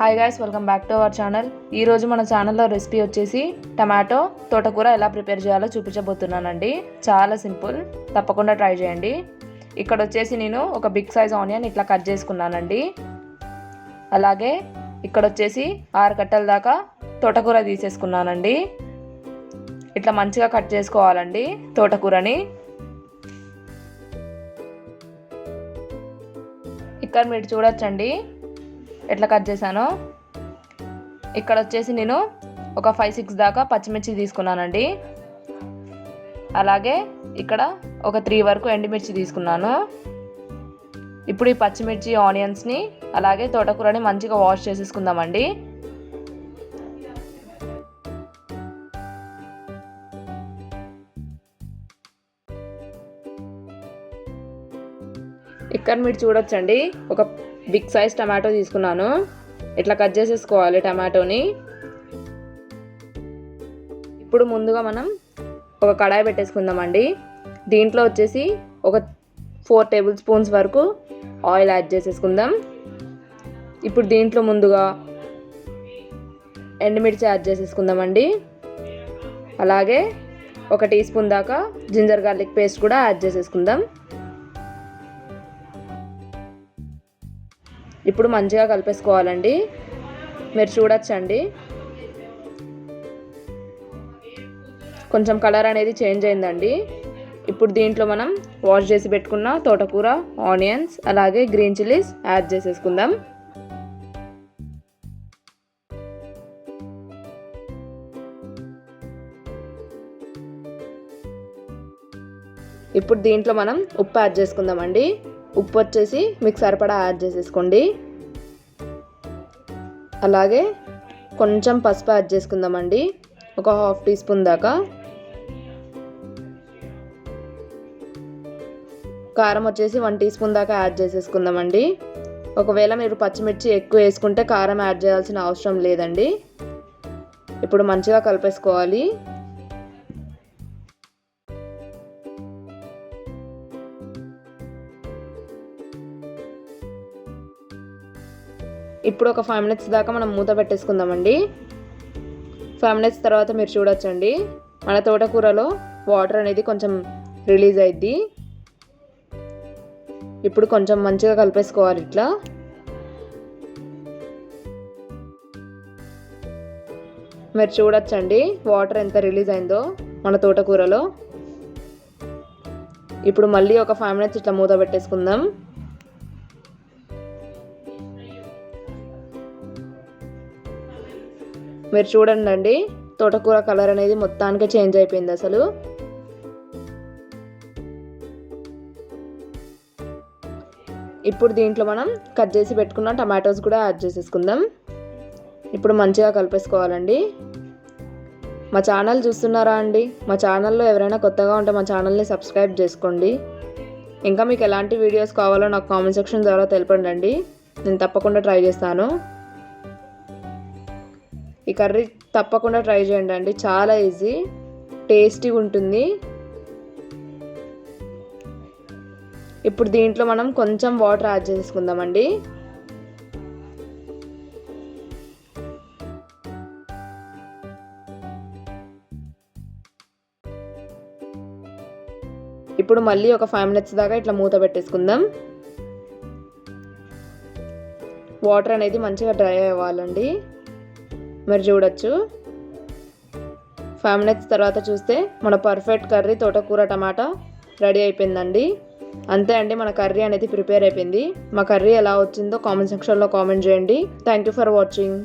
Hi guys, welcome back to our channel. ఈరోజు మన ఛానల్లో రెసిపీ వచ్చేసి టమాటో తోటకూర ఎలా ప్రిపేర్ చేయాలో చూపించబోతున్నానండి. చాలా సింపుల్, తప్పకుండా ట్రై చేయండి. ఇక్కడ వచ్చేసి నేను ఒక బిగ్ సైజ్ ఆనియన్ ఇట్లా కట్ చేసుకున్నానండి. అలాగే ఇక్కడ వచ్చేసి 6 కట్టల దాకా తోటకూర తీసేసుకున్నానండి. ఇట్లా మంచిగా కట్ చేసుకోవాలండి తోటకూరని. ఇక్కడ మీరు చూడొచ్చండి ఎట్లా కట్ చేశానో. ఇక్కడ వచ్చేసి నేను ఒక 5-6 దాకా పచ్చిమిర్చి తీసుకున్నానండి. అలాగే ఇక్కడ ఒక 3 వరకు ఎండుమిర్చి తీసుకున్నాను. ఇప్పుడు ఈ పచ్చిమిర్చి, ఆనియన్స్ని అలాగే తోటకూరని మంచిగా వాష్ చేసేసుకుందామండి. ఇక్కడ మీరు చూడొచ్చండి ఒక బిగ్ సైజ్ టమాటో తీసుకున్నాను. ఇట్లా కట్ చేసేసుకోవాలి టమాటోని. ఇప్పుడు ముందుగా మనం ఒక కడాయి పెట్టేసుకుందామండి. దీంట్లో వచ్చేసి ఒక 4 టేబుల్ స్పూన్స్ వరకు ఆయిల్ యాడ్ చేసేసుకుందాం. ఇప్పుడు దీంట్లో ముందుగా ఎండుమిర్చి యాడ్ చేసేసుకుందామండి. అలాగే 1 టీ స్పూన్ దాకా జింజర్ గార్లిక్ పేస్ట్ కూడా యాడ్ చేసేసుకుందాం. ఇప్పుడు మంచిగా కలిపేసుకోవాలండి. మీరు చూడొచ్చండి కొంచెం కలర్ అనేది చేంజ్ అయిందండి. ఇప్పుడు దీంట్లో మనం వాష్ చేసి పెట్టుకున్న తోటకూర, ఆనియన్స్ అలాగే గ్రీన్ చిల్లీస్ యాడ్ చేసేసుకుందాం. ఇప్పుడు దీంట్లో మనం ఉప్పు యాడ్ చేసుకుందామండి. ఉప్పు వచ్చేసి మీకు సరిపడా యాడ్ చేసేసుకోండి. అలాగే కొంచెం పసుపు యాడ్ చేసుకుందామండి, ఒక 1/2 టీ స్పూన్ దాకా. కారం వచ్చేసి 1 టీ స్పూన్ దాకా యాడ్ చేసేసుకుందామండి. ఒకవేళ మీరు పచ్చిమిర్చి ఎక్కువ వేసుకుంటే కారం యాడ్ చేయాల్సిన అవసరం లేదండి. ఇప్పుడు మంచిగా కలిపేసుకోవాలి. ఇప్పుడు ఒక 5 మినిట్స్ దాకా మనం మూత పెట్టేసుకుందామండి. 5 మినిట్స్ తర్వాత మీరు చూడొచ్చండి మన తోటకూరలో వాటర్ అనేది కొంచెం రిలీజ్ అయ్యిద్ది. ఇప్పుడు కొంచెం మంచిగా కలిపేసుకోవాలి. ఇట్లా మీరు చూడొచ్చండి వాటర్ ఎంత రిలీజ్ అయిందో మన తోటకూరలో. ఇప్పుడు మళ్ళీ ఒక 5 మినిట్స్ ఇట్లా మూత పెట్టేసుకుందాం. మీరు చూడండి తోటకూర కలర్ అనేది మొత్తానికి చేంజ్ అయిపోయింది అసలు. ఇప్పుడు దీంట్లో మనం కట్ చేసి పెట్టుకున్న టమాటోస్ కూడా యాడ్ చేసేసుకుందాం. ఇప్పుడు మంచిగా కలిపేసుకోవాలండి. మా ఛానల్ చూస్తున్నారా అండి? మా ఛానల్లో ఎవరైనా కొత్తగా ఉంటే మా ఛానల్ని సబ్స్క్రైబ్ చేసుకోండి. ఇంకా మీకు ఎలాంటి వీడియోస్ కావాలో నాకు కామెంట్ సెక్షన్ ద్వారా తెలపండి. నేను తప్పకుండా ట్రై చేస్తాను. ఈ కర్రీ తప్పకుండా ట్రై చేయండి అండి, చాలా ఈజీ, టేస్టీగా ఉంటుంది. ఇప్పుడు దీంట్లో మనం కొంచెం వాటర్ యాడ్ చేసుకుందామండి. ఇప్పుడు మళ్ళీ ఒక 5 మినిట్స్ దాకా ఇట్లా మూత పెట్టేసుకుందాం. వాటర్ అనేది మంచిగా డ్రై అవ్వాలండి. మీరు చూడొచ్చు 5 మినిట్స్ తర్వాత చూస్తే మన పర్ఫెక్ట్ కర్రీ తోటకూర టమాటా రెడీ అయిపోయిందండి. అంతే అండి, మన కర్రీ అనేది ప్రిపేర్ అయిపోయింది. మా కర్రీ ఎలా వచ్చిందో కామెంట్ సెక్షన్లో కామెంట్ చేయండి. Thank you for watching.